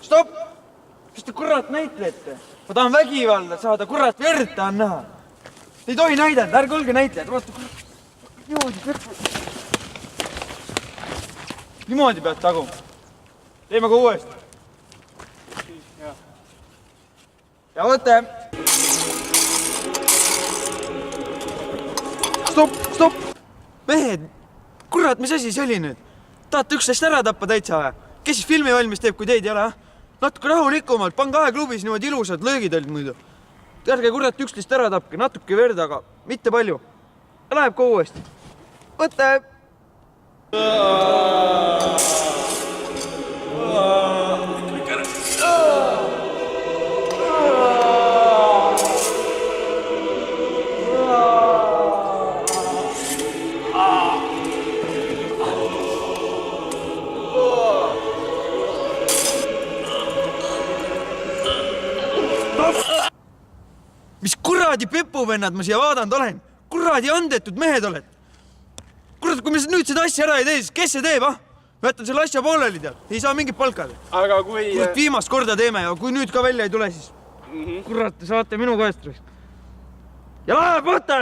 Stopp! Mis te kurat näitlete? Ma tahan vägivalda saada, kurat verd tahan näha. Te ei tohi näidata, ärge olge näitlejad. Niimoodi pead taguma. Teeme ka uuesti. Ja võte. Stopp! Mehed, kurat, mis asi see oli nüüd? Tahate üksteist ära tappa täitsa või? Kes siis filmi valmis teeb, kui teid ei ole? Natuke rahulikumalt, pange aeklubis niimoodi ilusad löögid olid muidu. Ärge kurat üksteist ära tapke, natuke verd, aga mitte palju. Läheb ka uuesti. Võte! Mis kuradi pepuvennad ma siia vaadanud olen? Kuradi andetud mehed oled. Kurat, kui me nüüd seda asja ära ei tee, siis kes see teeb, ah? Ma jätan selle asja pooleli tead. Ei saa mingit palka. Aga kui... Kurat, viimast korda teeme ja kui nüüd ka välja ei tule, siis... Kurat, te saate minu käest. Ja läheb võte!